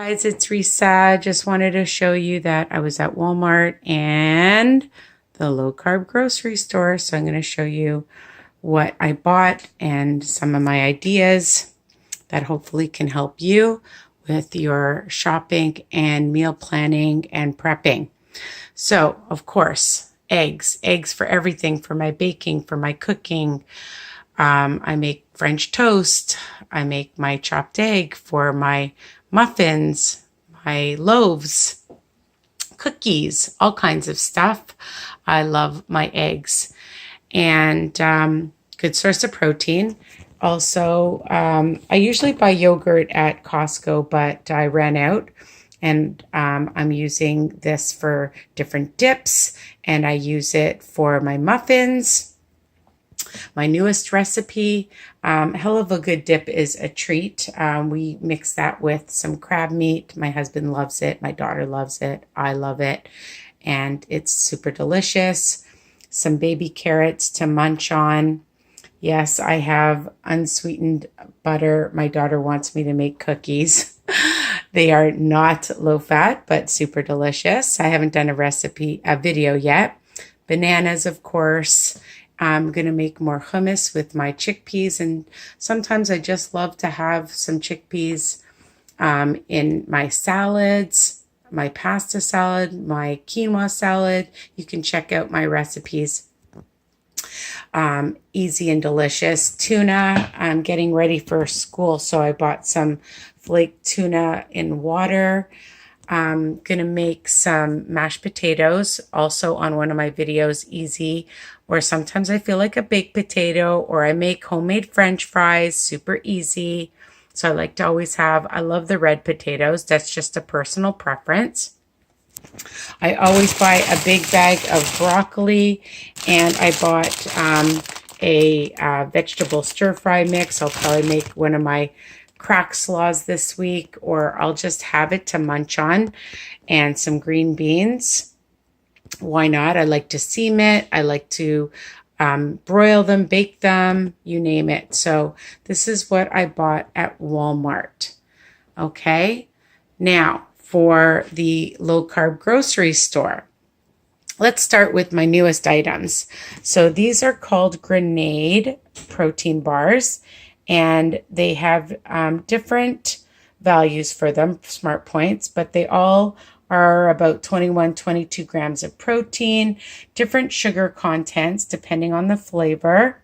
Guys, it's Risa. Just wanted to show you that I was at Walmart and the low carb grocery store. So I'm going to show you what I bought and some of my ideas that hopefully can help you with your shopping and meal planning and prepping. So, of course, eggs for everything, for my baking, for my cooking. I make French toast. I make my chopped egg for my muffins, my loaves, cookies, all kinds of stuff. I love my eggs and good source of protein. Also, I usually buy yogurt at Costco, but I ran out. And I'm using this for different dips, and I use it for my muffins. My newest recipe, hell of a good dip is a treat. We mix that with some crab meat. My husband loves it. My daughter loves it. I love it. And it's super delicious. Some baby carrots to munch on. Yes, I have unsweetened butter. My daughter wants me to make cookies. They are not low fat, but super delicious. I haven't done a video yet. Bananas, of course. I'm going to make more hummus with my chickpeas, and sometimes I just love to have some chickpeas in my salads, my pasta salad, my quinoa salad. You can check out my recipes. Easy and delicious. Tuna, I'm getting ready for school, so I bought some flake tuna in water. I'm going to make some mashed potatoes, also on one of my videos, easy, or sometimes I feel like a baked potato, or I make homemade French fries, super easy. So I like to always I love the red potatoes. That's just a personal preference. I always buy a big bag of broccoli, and I bought a vegetable stir-fry mix. I'll probably make one of my crack slaws this week, or I'll just have it to munch on, and some green beans. Why not? I like to steam it. I like to broil them, bake them, you name it. So this is what I bought at Walmart. Okay. Now for the low carb grocery store. Let's start with my newest items. So these are called Grenade protein bars, and they have different values for them, smart points, but they all are about 21, 22 grams of protein, different sugar contents depending on the flavor,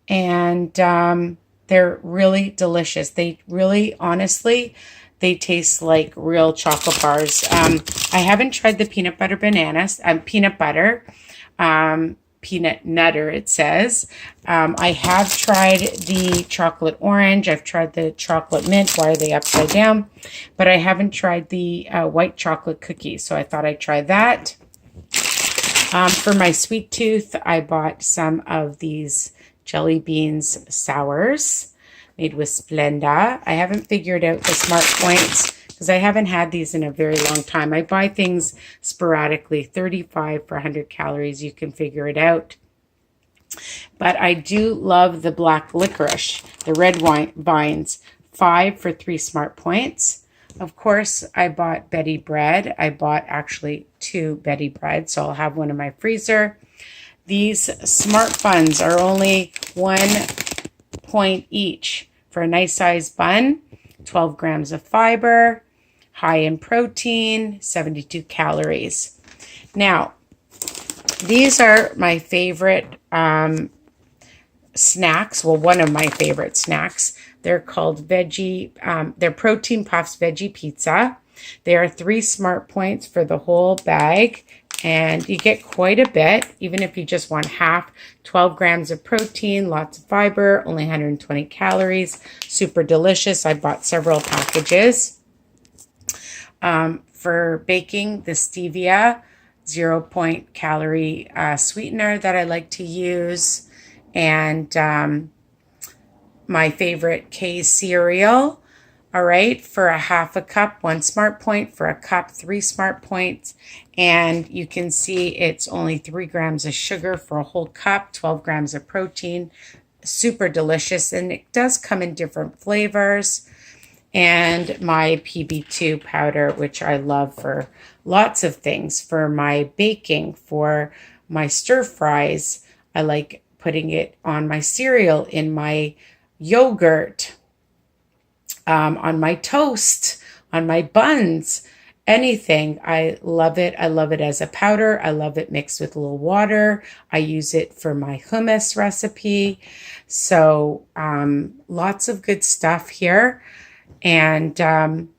and they're really delicious. They really, honestly, they taste like real chocolate bars. I haven't tried the peanut butter bananas, peanut butter, peanut nutter, it says. I have tried the chocolate orange. I've tried the chocolate mint. Why are they upside down? But I haven't tried the white chocolate cookies, so I thought I'd try that. For my sweet tooth, I bought some of these jelly beans sours made with Splenda. I haven't figured out the smart points because I haven't had these in a very long time. I buy things sporadically, 35 for 100 calories. You can figure it out. But I do love the black licorice, the red vines, 5 for 3 smart points. Of course, I bought Betty bread. I bought actually 2 Betty bread, so I'll have one in my freezer. These smart buns are only 1 point each for a nice sized bun, 12 grams of fiber, high in protein, 72 calories. Now, these are my favorite snacks. Well, one of my favorite snacks. They're called they're Protein Puffs Veggie Pizza. They are 3 smart points for the whole bag, and you get quite a bit, even if you just want half. 12 grams of protein, lots of fiber, only 120 calories, super delicious. I bought several packages. For baking, the stevia, 0 calorie sweetener that I like to use, and my favorite K cereal. All right, for a half a cup, 1 smart point. For a cup, 3 smart points. And you can see it's only 3 grams of sugar for a whole cup, 12 grams of protein. Super delicious. And it does come in different flavors. and my PB2 powder, which I love for lots of things. For my baking, for my stir fries, I like putting it on my cereal, in my yogurt, on my toast, on my buns, anything. I love it. I love it as a powder. I love it mixed with a little water. I use it for my hummus recipe. So lots of good stuff here. And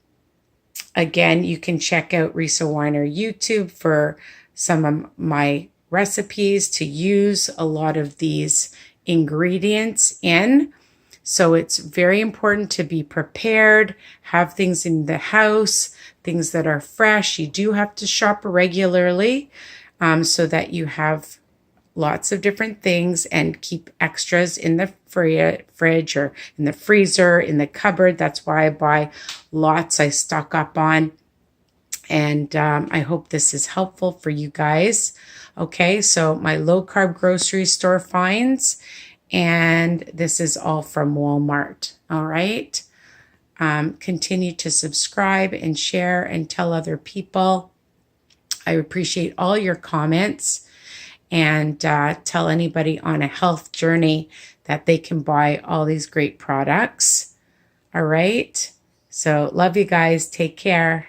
again, you can check out Risa Weiner YouTube for some of my recipes to use a lot of these ingredients in. So it's very important to be prepared, have things in the house, things that are fresh. You do have to shop regularly so that you have lots of different things, and keep extras in the fridge or in the freezer, in the cupboard. That's why I buy lots. I stock up on. And I hope this is helpful for you guys. Okay, so my low carb grocery store finds, and this is all from Walmart. All right. Continue to subscribe and share and tell other people. I appreciate all your comments, and tell anybody on a health journey that they can buy all these great products. All right. So love you guys. Take care.